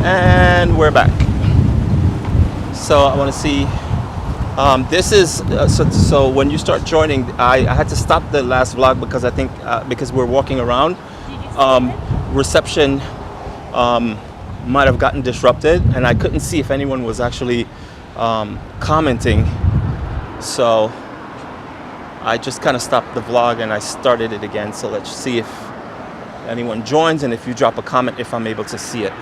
And we're back. So I want to see. This is so when you start joining, I had to stop the last vlog because I think because we're walking around, reception might have gotten disrupted, and I couldn't see if anyone was actually commenting. So I just kind of stopped the vlog and I started it again. So let's see if anyone joins, and if you drop a comment, if I'm able to see it.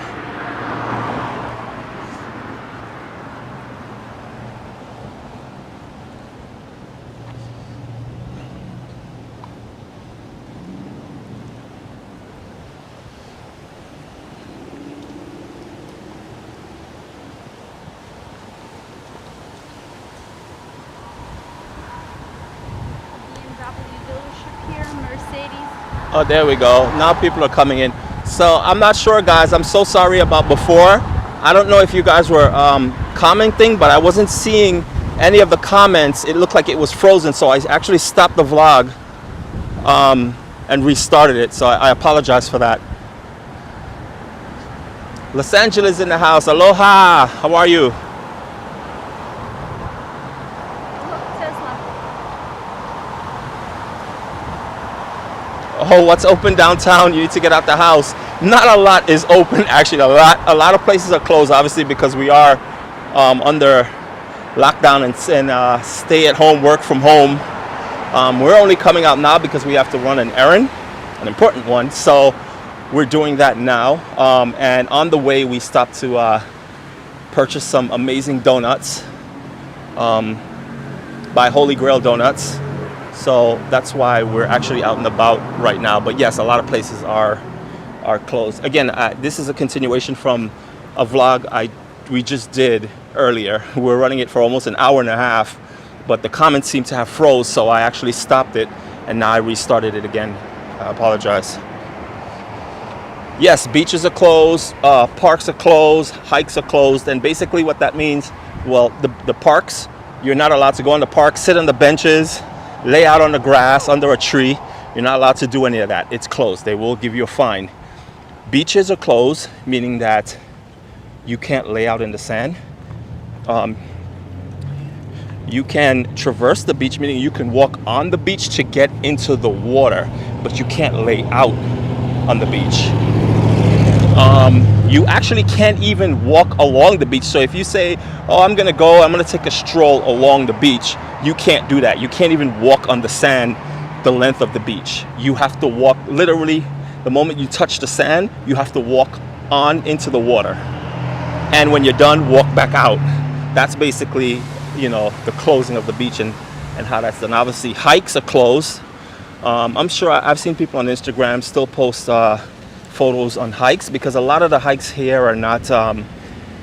Oh, there we go. Now people are coming in. So I'm not sure, guys. I'm so sorry about before. I don't know if you guys were commenting, but I wasn't seeing any of the comments. It looked like it was frozen, so I actually stopped the vlog and restarted it. So I apologize for that. Los Angeles in the house. Aloha. How are you? Oh, what's open downtown? You need to get out the house. Not a lot is open, actually. A lot of places are closed, obviously, because we are under lockdown and stay at home, work from home. We're only coming out now because we have to run an errand, an important one. So we're doing that now. And on the way, we stopped to purchase some amazing donuts by Holy Grail Donuts. So that's why we're actually out and about right now. But yes, a lot of places are closed. Again, this is a continuation from a vlog we just did earlier. We're running it for almost an hour and a half, but the comments seem to have froze, so I actually stopped it and now I restarted it again. I apologize. Yes, beaches are closed, parks are closed, hikes are closed, and basically what that means, well, the parks, you're not allowed to go in the park, sit on the benches, lay out on the grass under a tree. You're not allowed to do any of that. It's closed. They will give you a fine. Beaches are closed, meaning that you can't lay out in the sand. You can traverse the beach, meaning you can walk on the beach to get into the water, but you can't lay out on the beach. You actually can't even walk along the beach. So if you say, oh, I'm gonna take a stroll along the beach, you can't do that. You can't even walk on the sand the length of the beach. You have to walk, literally, the moment you touch the sand, you have to walk on into the water. And when you're done, walk back out. That's basically, the closing of the beach and how that's done. Obviously, hikes are closed. I'm sure I've seen people on Instagram still post photos on hikes, because a lot of the hikes here are not,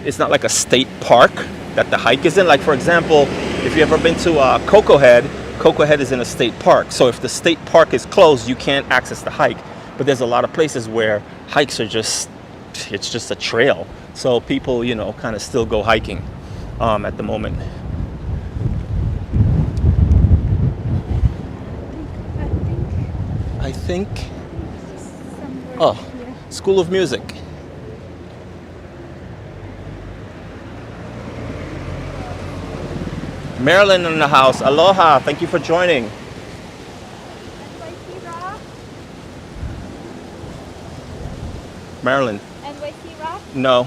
it's not like a state park that the hike is in. Like, for example, if you've ever been to Cocoa Head is in a state park. So if the state park is closed, you can't access the hike. But there's a lot of places where hikes are it's just a trail. So people, kind of still go hiking at the moment. I think. Oh, School of Music. Marilyn in the house. Aloha. Thank you for joining. Marilyn. NYC Rock? No.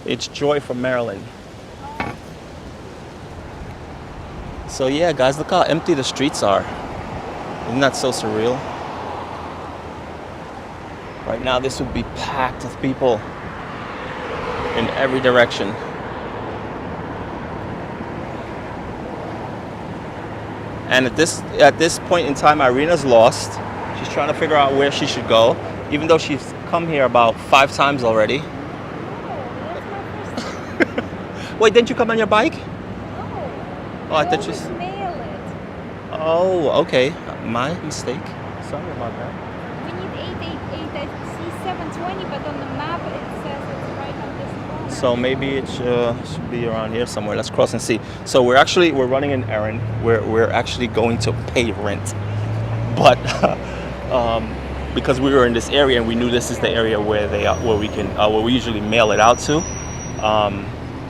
It's Joy from Maryland. So yeah, guys, look how empty the streets are. Isn't that so surreal? Right now, this would be packed with people in every direction. And at this point in time, Irina's lost. She's trying to figure out where she should go, even though she's come here about 5 times already. Oh, that's my first. Wait, didn't you come on your bike? No. Oh, I thought you. Mail it. Oh, okay. My mistake. Sorry about that. We need 888. I see 720, but on the map it says it's right on this corner. So maybe it should be around here somewhere. Let's cross and see. So we're running an errand. We're actually going to pay rent, but because we were in this area and we knew this is the area where they are, where we can where we usually mail it out to.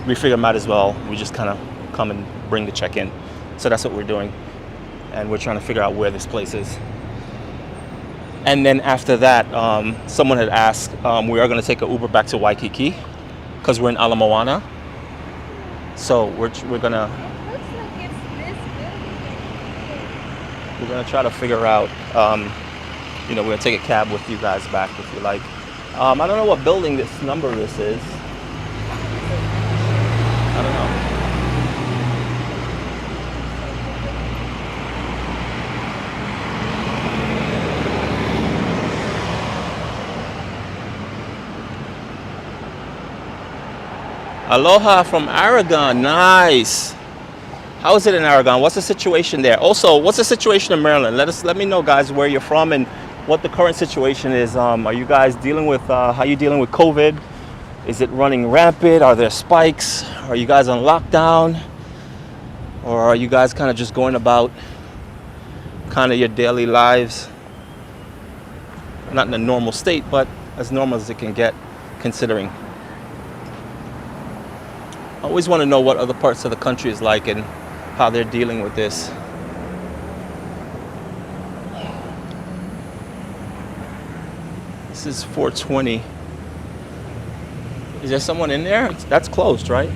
We figured might as well we just kind of come and bring the check in. So that's what we're doing, and we're trying to figure out where this place is. And then after that, someone had asked, we are going to take an Uber back to Waikiki because we're in Ala Moana. So we're gonna It looks like it's this building. we're gonna try to figure out. We're gonna take a cab with you guys back if you like. I don't know what building this number this is. I don't know. Aloha from Aragon. Nice. How is it in Aragon? What's the situation there? Also, what's the situation in Maryland? Let me know, guys, where you're from and what the current situation is. Are you guys dealing with how you dealing with COVID? Is it running rampant? Are there spikes? Are you guys on lockdown? Or are you guys kind of just going about kind of your daily lives? Not in a normal state, but as normal as it can get, considering. I always want to know what other parts of the country is like and how they're dealing with this. This is 420. Is there someone in there? That's closed, right?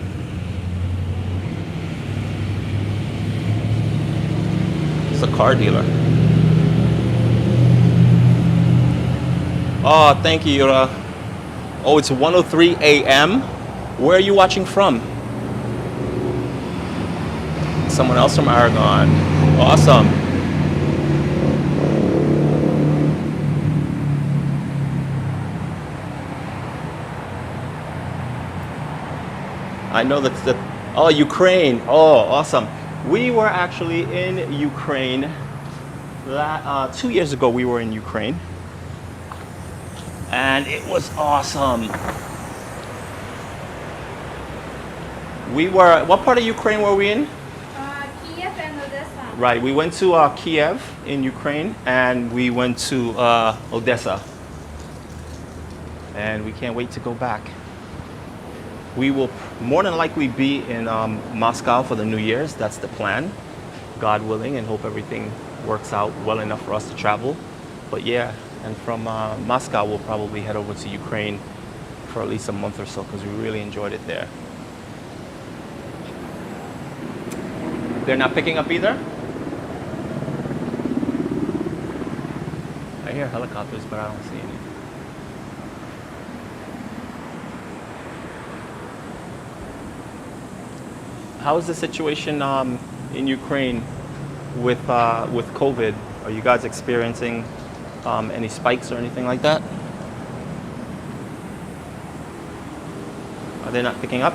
It's a car dealer. Oh, thank you, Yura. Oh, it's 1:03 a.m. Where are you watching from? Someone else from Aragon. Awesome. I know that's the. Oh, Ukraine. Oh, awesome. We were actually in Ukraine. 2 years ago, we were in Ukraine. And it was awesome. We were. What part of Ukraine were we in? Kiev and Odessa. Right, we went to Kiev in Ukraine, and we went to Odessa, and we can't wait to go back. We will more than likely be in Moscow for the New Year's. That's the plan, God willing, and hope everything works out well enough for us to travel. But yeah, and from Moscow we'll probably head over to Ukraine for at least a month or so because we really enjoyed it there. They're not picking up either? I hear helicopters, but I don't see any. How is the situation in Ukraine with COVID? Are you guys experiencing any spikes or anything like that? Are they not picking up?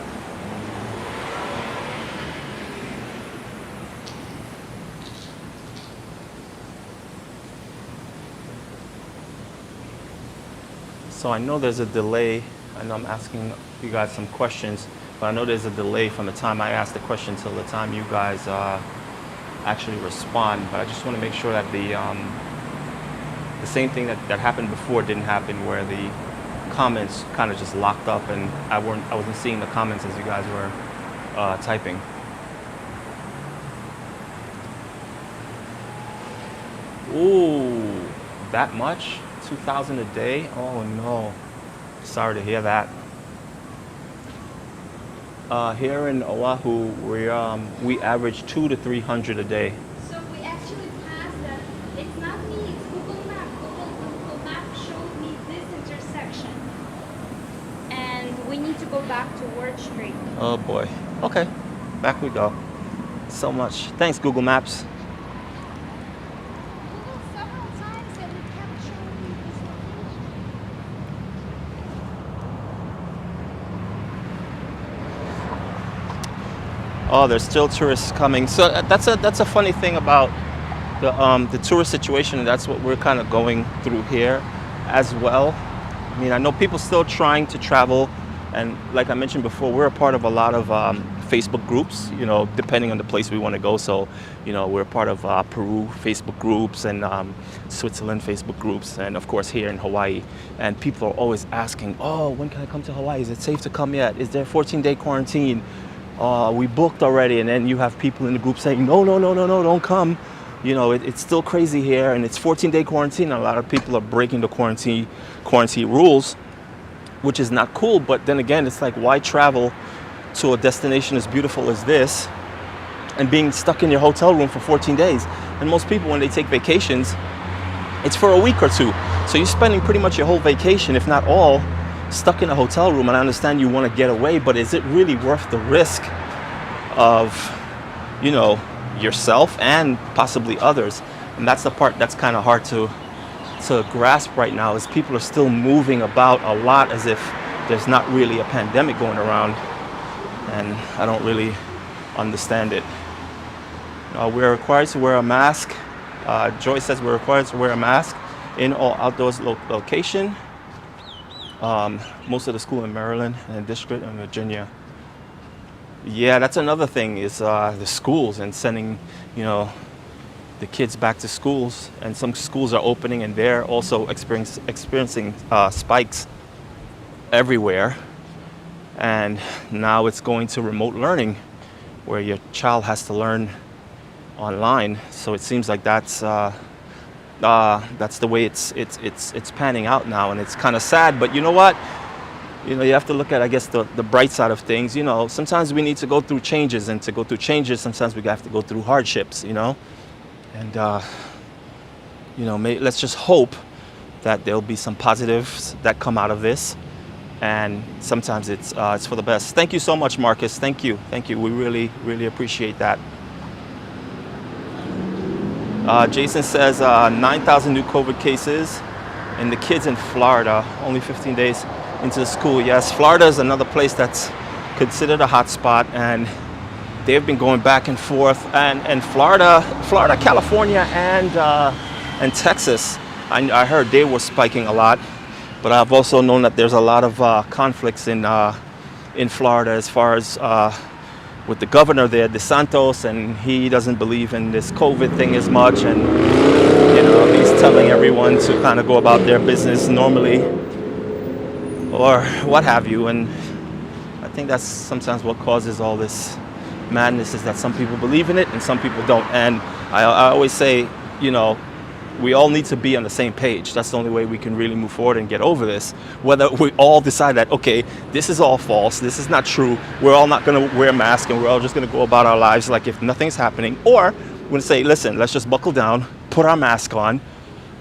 So I know there's a delay. I know I'm asking you guys some questions, but I know there's a delay from the time I ask the question till the time you guys actually respond. But I just want to make sure that the same thing that happened before didn't happen, where the comments kind of just locked up and I wasn't seeing the comments as you guys were typing. Ooh, that much? 2,000 a day? Oh no. Sorry to hear that. Here in Oahu, we average 200 to 300 a day. So we actually passed that. It's not me, it's Google Map. Google Map showed me this intersection. And we need to go back to Ward Street. Oh boy. Okay, back we go. So much. Thanks, Google Maps. Google several times and it kept showing me this location. Oh, there's still tourists coming. So that's a funny thing about the tourist situation, and that's what we're kind of going through here as well. I know people still trying to travel, and like I mentioned before, we're a part of a lot of Facebook groups, you know, depending on the place we want to go. So, you know, we're part of Peru Facebook groups and Switzerland Facebook groups, and of course here in Hawaii. And people are always asking, oh, when can I come to Hawaii? Is it safe to come yet? Is there a 14-day quarantine? We booked already. And then you have people in the group saying, no, don't come. You know, it's still crazy here, and it's 14-day quarantine. A lot of people are breaking the quarantine rules, which is not cool. But then again, it's like, why travel to a destination as beautiful as this and being stuck in your hotel room for 14 days? And most people, when they take vacations, it's for a week or two. So you're spending pretty much your whole vacation, if not all, stuck in a hotel room. And I understand you want to get away, but is it really worth the risk of, you know, yourself and possibly others? And that's the part that's kind of hard to grasp right now, is people are still moving about a lot as if there's not really a pandemic going around, and I don't really understand it. We're required to wear a mask. Joy says we're required to wear a mask in all outdoors location. Most of the school in Maryland and district in Virginia. Yeah, that's another thing, is the schools and sending, you know, the kids back to schools. And some schools are opening, and they're also experiencing spikes everywhere. And now it's going to remote learning, where your child has to learn online. So it seems like that's the way it's panning out now, and it's kind of sad. But you know what? You know, you have to look at, I guess, the bright side of things. You know, sometimes we need to go through changes, and to go through changes, sometimes we have to go through hardships, you know. And, you know, let's just hope that there'll be some positives that come out of this. And sometimes it's for the best. Thank you so much, Marcus. Thank you. We really appreciate that. Jason says 9,000 new COVID cases, and the kids in Florida only 15 days into the school. Yes, Florida is another place that's considered a hot spot, and they've been going back and forth. And Florida, California, and Texas, I heard they were spiking a lot. But I've also known that there's a lot of conflicts in Florida, as far as with the governor there, DeSantis, and he doesn't believe in this COVID thing as much, and you know, he's telling everyone to kind of go about their business normally, or what have you. And I think that's sometimes what causes all this madness, is that some people believe in it and some people don't. And I always say, you know, we all need to be on the same page. That's the only way we can really move forward and get over this. Whether we all decide that, okay, this is all false, this is not true, we're all not going to wear masks, and we're all just going to go about our lives like if nothing's happening. Or we're going to say, listen, let's just buckle down, put our mask on,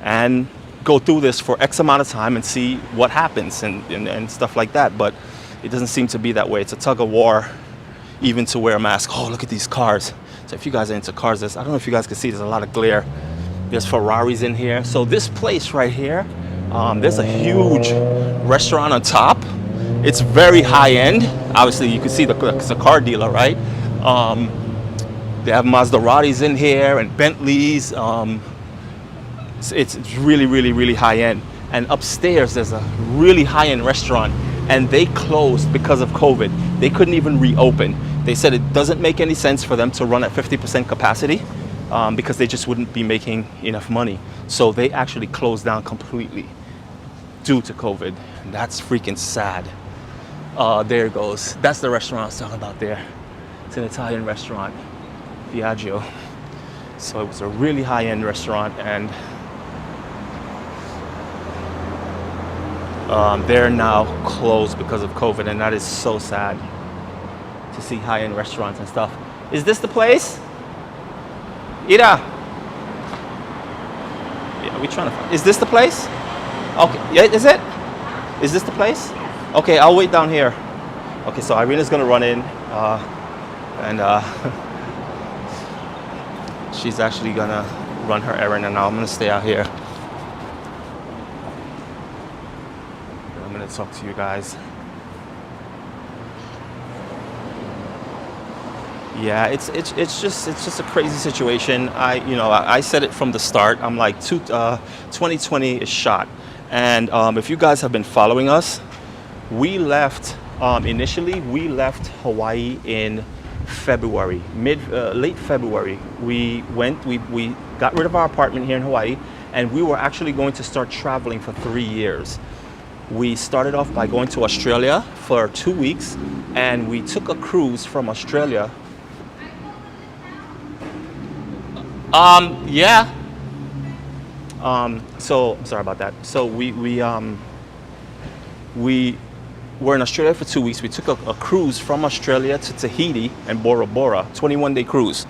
and go through this for X amount of time and see what happens, and stuff like that. But it doesn't seem to be that way. It's a tug of war even to wear a mask. Oh, look at these cars. So if you guys are into cars, I don't know if you guys can see, there's a lot of glare. There's Ferraris in here. So this place right here, there's a huge restaurant on top. It's very high end. Obviously, you can see it's a car dealer, right? They have Maseratis in here and Bentleys. It's really high end. And upstairs, there's a really high end restaurant, and they closed because of COVID. They couldn't even reopen. They said it doesn't make any sense for them to run at 50% capacity. Because they just wouldn't be making enough money. So they actually closed down completely due to COVID. And that's freaking sad. There it goes. That's the restaurant I was talking about there. It's an Italian restaurant, Viaggio. So it was a really high-end restaurant, and they're now closed because of COVID, and that is so sad to see high-end restaurants and stuff. Is this the place? Ira. Yeah, we're trying to find. Is this the place? Okay. Yeah, is it? Is this the place? Okay, I'll wait down here. Okay, so Irina's gonna run in, and she's actually gonna run her errand, and I'm gonna stay out here. I'm gonna talk to you guys. Yeah, it's just a crazy situation. I said it from the start. I'm like, 2020 is shot. And if you guys have been following us, we left initially. We left Hawaii in February, late February. We got rid of our apartment here in Hawaii, and we were actually going to start traveling for 3 years. We started off by going to Australia for 2 weeks, and we took a cruise from Australia. Yeah. So I'm sorry about that. So we were in Australia for 2 weeks. We took a cruise from Australia to Tahiti and Bora Bora, 21-day cruise.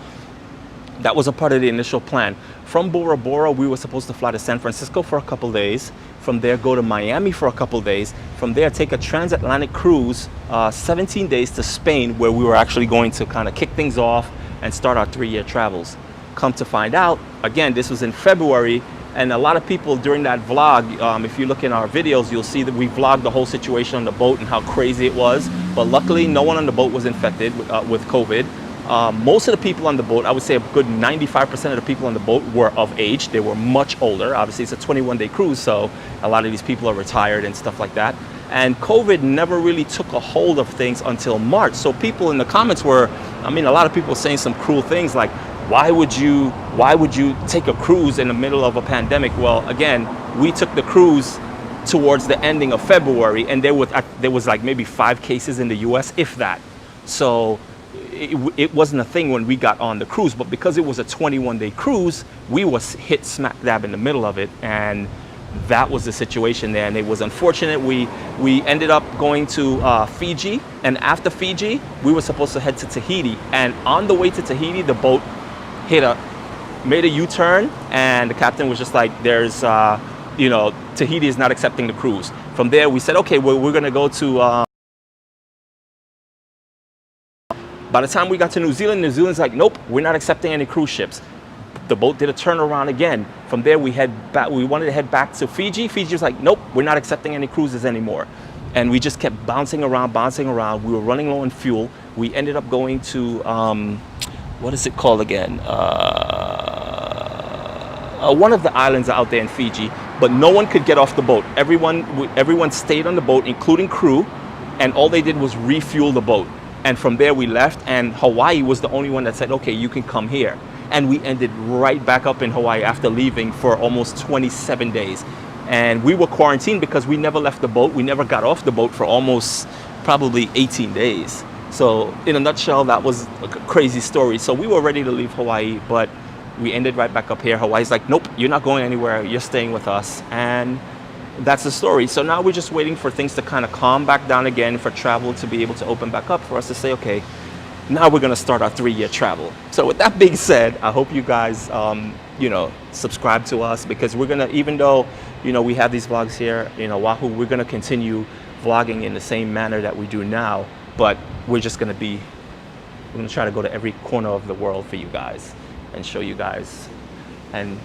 That was a part of the initial plan. From Bora Bora, we were supposed to fly to San Francisco for a couple days. From there, go to Miami for a couple days. From there, take a transatlantic cruise, 17 days to Spain, where we were actually going to kind of kick things off and start our 3-year travels. Come to find out, again, this was in February, and a lot of people during that vlog, if you look in our videos, you'll see that we vlogged the whole situation on the boat and how crazy it was. But luckily, no one on the boat was infected with COVID. Most of the people on the boat, I would say a good 95% of the people on the boat were of age. They were much older. Obviously, it's a 21-day cruise, so a lot of these people are retired and stuff like that. And COVID never really took a hold of things until March. So people in the comments were, I mean, a lot of people saying some cruel things like, why would you take a cruise in the middle of a pandemic? Well, again, we took the cruise towards the ending of February, and there was like maybe 5 cases in the US, if that. So it wasn't a thing when we got on the cruise, but because it was a 21-day cruise, we was hit smack dab in the middle of it, and that was the situation there. And it was unfortunate. We ended up going to Fiji, and after Fiji, we were supposed to head to Tahiti. And on the way to Tahiti, the boat made a U-turn, and the captain was just like, there's, Tahiti is not accepting the cruise. From there, we said, okay, well, we're gonna go to, by the time we got to New Zealand, New Zealand's like, nope, we're not accepting any cruise ships. The boat did a turnaround again. From there, we wanted to head back to Fiji. Fiji was like, nope, we're not accepting any cruises anymore. And we just kept bouncing around. We were running low on fuel. We ended up going to, what is it called again? One of the islands out there in Fiji, but no one could get off the boat. Everyone stayed on the boat, including crew, and all they did was refuel the boat. And from there we left, and Hawaii was the only one that said, okay, you can come here. And we ended right back up in Hawaii after leaving for almost 27 days. And we were quarantined because we never left the boat. We never got off the boat for almost probably 18 days. So in a nutshell, that was a crazy story. So we were ready to leave Hawaii, but we ended right back up here. Hawaii's like, nope, you're not going anywhere. You're staying with us. And that's the story. So now we're just waiting for things to kind of calm back down again, for travel to be able to open back up, for us to say, okay, now we're going to start our 3-year travel. So with that being said, I hope you guys, subscribe to us, because we're going to, even though, we have these vlogs here in Oahu, we're going to continue vlogging in the same manner that we do now, but we're going to try to go to every corner of the world for you guys and show you guys and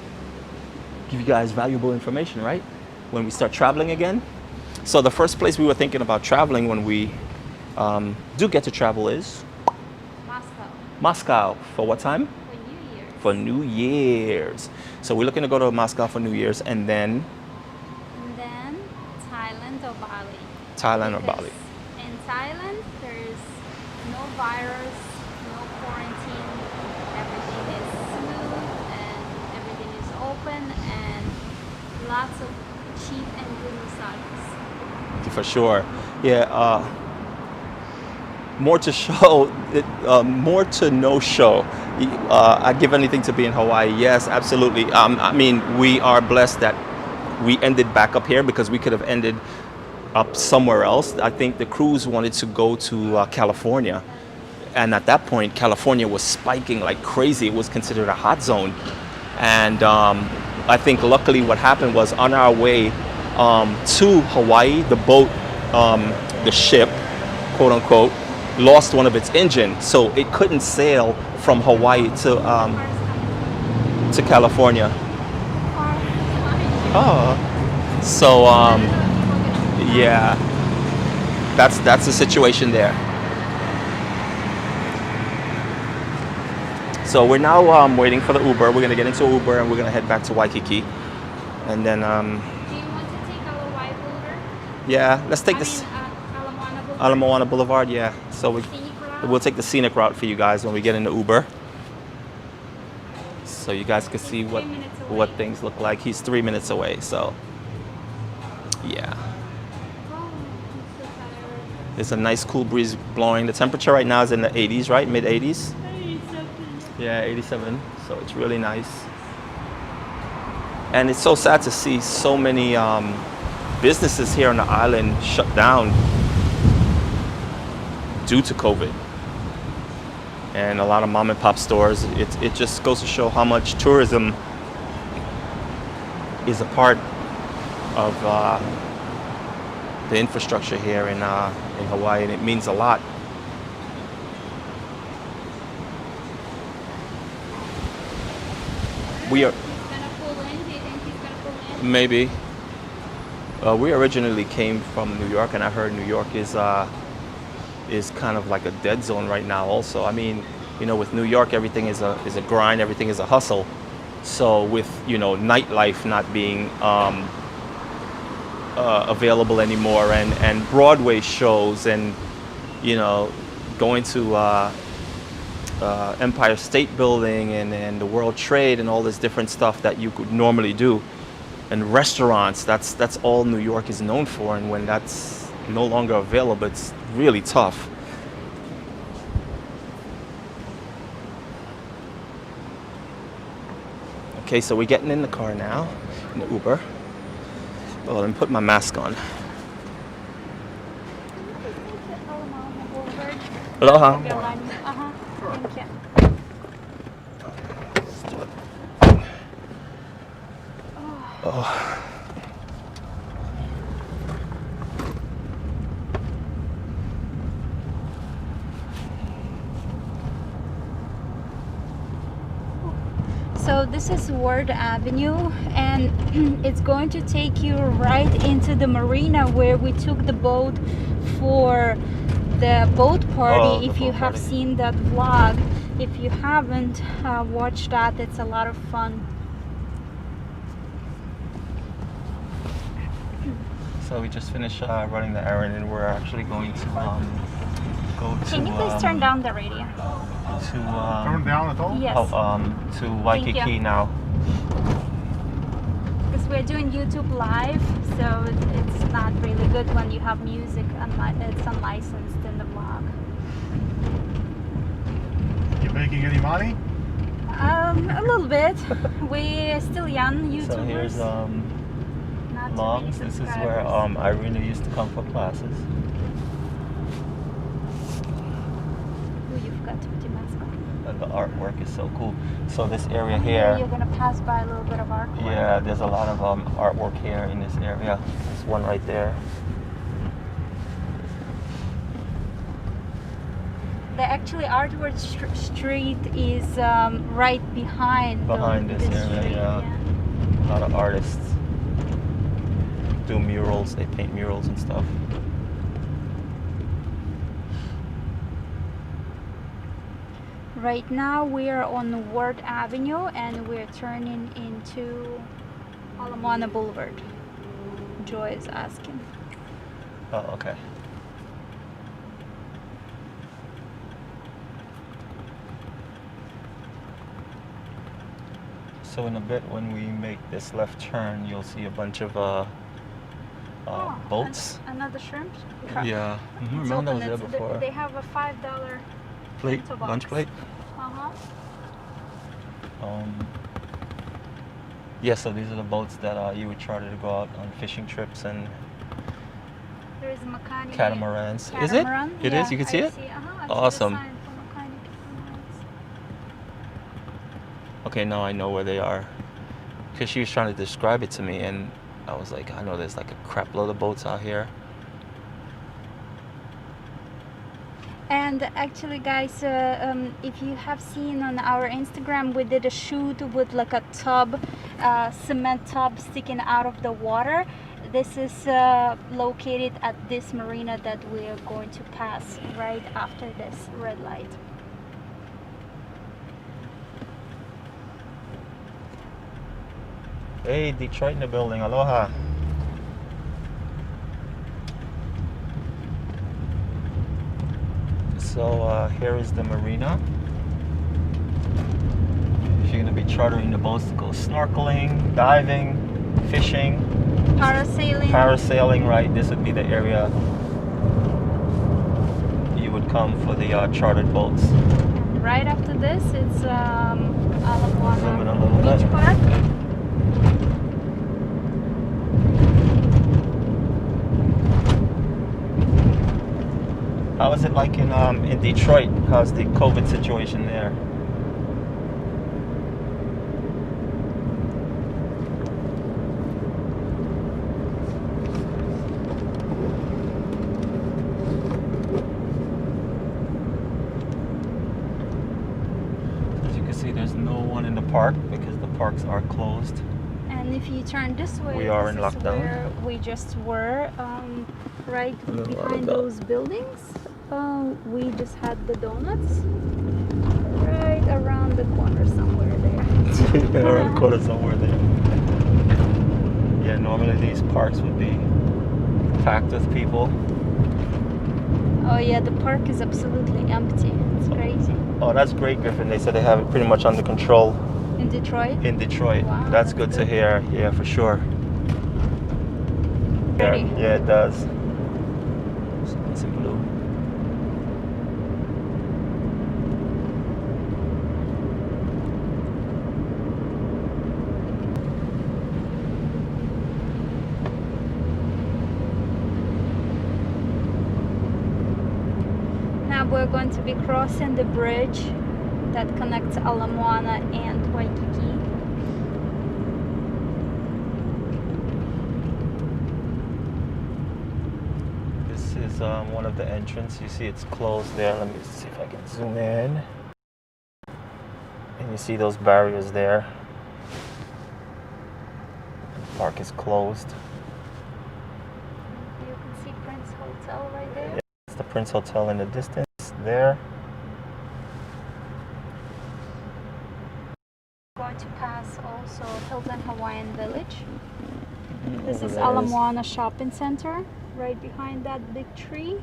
give you guys valuable information, right? When we start traveling again. So the first place we were thinking about traveling when we do get to travel is Moscow. For what time? For New Year's. For New Year's. So we're looking to go to Moscow for New Year's, and then Thailand or Bali. Thailand or Bali. In Thailand, there's no virus, no quarantine. Everything is smooth and everything is open, and lots of cheap and good massages. For sure. Yeah. More to show, more to no show. I'd give anything to be in Hawaii. Yes, absolutely. I mean, we are blessed that we ended back up here, because we could have ended up somewhere else. I think the cruise wanted to go to California. And at that point, California was spiking like crazy. It was considered a hot zone. And I think luckily what happened was, on our way to Hawaii, the boat, the ship, quote unquote, lost one of its engine, so it couldn't sail from Hawaii to California. Oh, so yeah, that's the situation there. So we're now waiting for the Uber. We're gonna get into Uber and we're gonna head back to Waikiki, and then. Do you want to take Aloha Boulevard? Yeah, let's take this. Ala Moana Boulevard. Ala Moana Boulevard, yeah. So we. Scenic route? We'll take the scenic route for you guys when we get in the Uber, so you guys can see 3 minutes away. what things look like. He's 3 minutes away, so yeah. Oh, I'm so tired. There's a nice cool breeze blowing. The temperature right now is in the 80s, right? Mid 80s. Yeah, 87. So it's really nice. And it's so sad to see so many businesses here on the island shut down due to COVID. And a lot of mom and pop stores. It just goes to show how much tourism is a part of the infrastructure here in Hawaii, and it means a lot. We are He's gonna pull in. Do you think he's gonna pull in? maybe. We originally came from New York, and I heard New York is kind of like a dead zone right now. Also, I mean, you know, with New York, everything is a grind, everything is a hustle. So with, you know, nightlife not being available anymore, and Broadway shows, and you know, going to Empire State Building and the World Trade and all this different stuff that you could normally do, and restaurants, that's all New York is known for. And when that's no longer available, it's really tough. Okay, so we're getting in the car now, in the Uber. Oh, let me put my mask on. Aloha. Uh-huh. Thank you. Oh. So this is Ward Avenue, and it's going to take you right into the marina where we took the boat for the boat party. Oh, the if you boat have party. seen that vlog, if you haven't watched that, it's a lot of fun. So we just finished running the errand, and we're actually going to go to Can you please turn down the radio? Turn down at all? Yes, to Waikiki you. now. because we're doing YouTube live, so it's not really good when you have music it's unlicensed in the vlog. You making any money? A little bit. We're still young YouTubers. So here's not too Longs. many This is where subscribers. Irina used to come for classes. Ooh, you forgot to put your mask on. And the artwork is so cool. So this area Here here, you're gonna pass by a little bit of artwork. yeah, there's a lot of artwork here in this area. There's one right there. The actually artwork street is right behind Behind this area, street. yeah. A lot of artists do murals. They paint murals and stuff. Right now we are on Ward Avenue and we're turning into Ala Moana Boulevard. Joy is asking. Oh, okay. So in a bit, when we make this left turn, you'll see a bunch of boats. Another shrimp truck. Yeah, It's remember open. that was there before. They have a $5 Plate, bento box. lunch plate. Uh-huh. Yeah, so these are the boats that you would charter to go out on fishing trips and There is Makani. catamarans. Is it? Catamaran? It Yeah, is? You can see I it? see. Uh-huh. I see the Awesome. sign for Makani catamarans. Okay, now I know where they are. Because she was trying to describe it to me, and I was like, I know there's like a crap load of boats out here. And actually, guys, if you have seen on our Instagram, we did a shoot with like a tub, cement tub sticking out of the water. This is located at this marina that we are going to pass right after this red light. Hey, Detroit in the building. Aloha. So here is the marina. If you're going to be chartering the boats to go snorkeling, diving, fishing, parasailing, right? This would be the area you would come for the chartered boats. Right after this, it's Ala Zoom in a Moana little bit. Beach Park. How is it like in Detroit? How's the COVID situation there? As you can see, there's no one in the park because the parks are closed. And if you turn this way, We are this in is lockdown. where we just were, right behind those buildings. We just had the donuts right around the corner somewhere there. Around the corner somewhere there. Yeah, normally these parks would be packed with people. Oh yeah, the park is absolutely empty. It's crazy. Oh, that's great, Griffin. They said they have it pretty much under control In Detroit? in Detroit. Wow, that's good to hear. Yeah, for sure. Yeah, Pretty. yeah, it does. It's in blue. Now we're going to be crossing the bridge that connects Ala Moana and Waikiki. This is one of the entrances. You see it's closed there. Let me see if I can zoom in. And you see those barriers there. The park is closed. You can see Prince Hotel right there. Yeah, it's the Prince Hotel in the distance there. Going to pass also Hilton Hawaiian Village. This Over is there Ala is- Moana Shopping Center, right behind that big tree.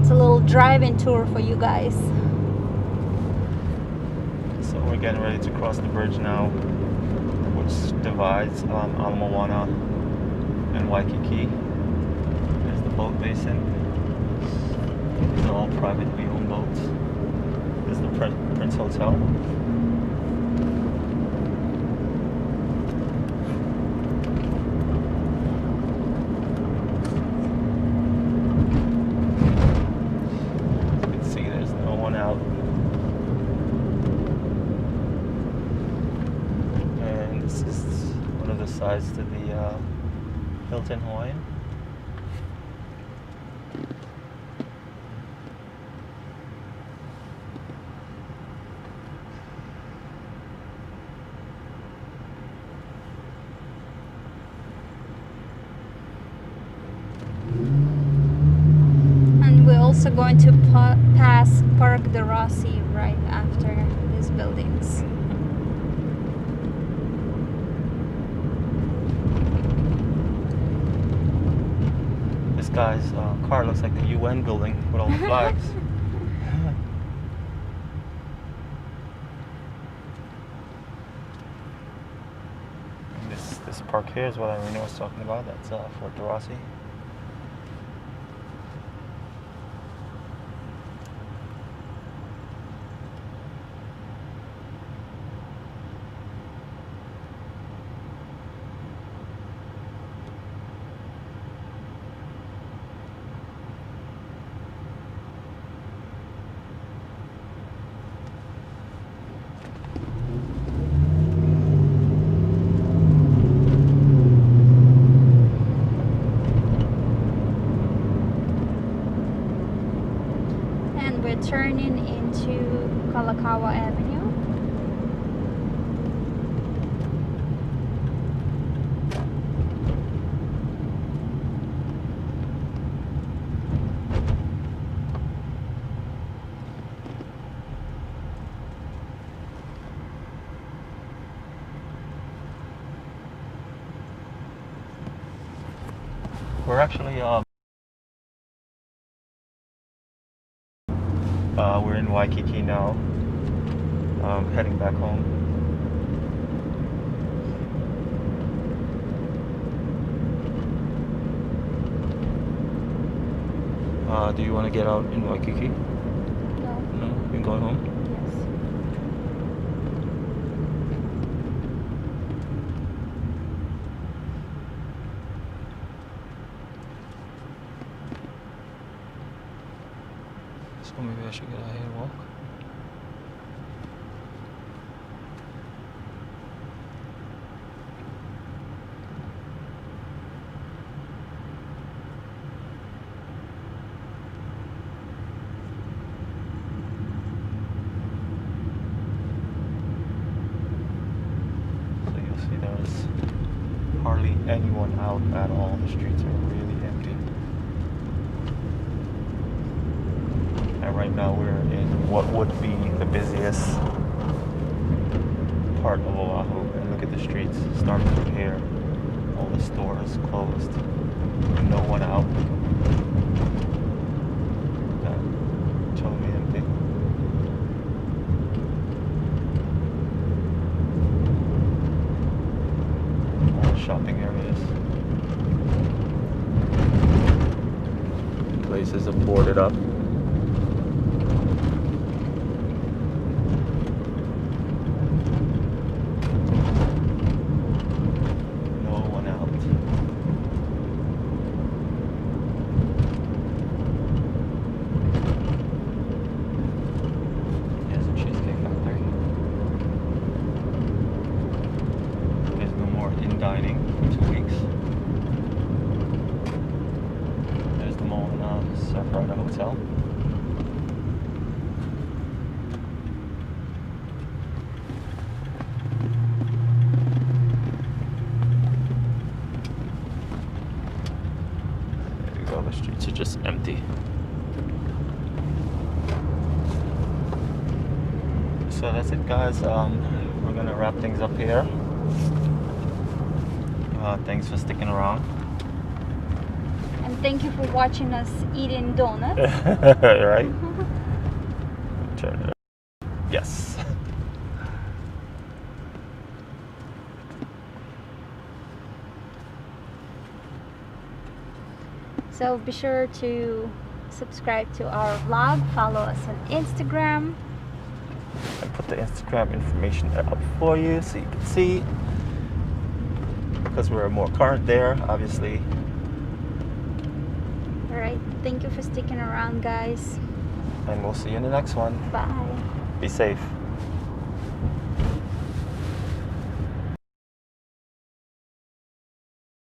It's a little drive-in tour for you guys. So we're getting ready to cross the bridge now, which divides Ala Moana and Waikiki. There's the boat basin. These are all privately owned boats. This is the Prince Hotel. You can see there's no one out. And this is one of the sides to the Hilton Hawaiian. And we're also going to pass Park de Rossi right after these buildings. This guy's car looks like the UN building with all the flags. And this park here is what Irene was talking about. That's Fort de Rossi. We're actually we're in Waikiki now. Heading back home. Do you want to get out in Waikiki? No. No, you're going home. Yes. So maybe I should get out here and walk. So you'll see there's hardly anyone out at all. The streets are really empty. And right now we're in what would be the busiest part of Oahu. And look at the streets, starting from here. All the stores closed. No one out. Totally empty. All the shopping areas. Places are boarded up. Dining for 2 weeks. There's the Ala Moana Surfrider Hotel. There you go, the streets are just empty. So that's it, guys. We're gonna wrap things up here. Thanks for sticking around. And thank you for watching us eating donuts. Right? Turn it up. Yes. So be sure to subscribe to our vlog, follow us on Instagram. I put the Instagram information up for you so you can see. Because we're more current there, obviously. Alright, thank you for sticking around, guys. And we'll see you in the next one. Bye. Be safe.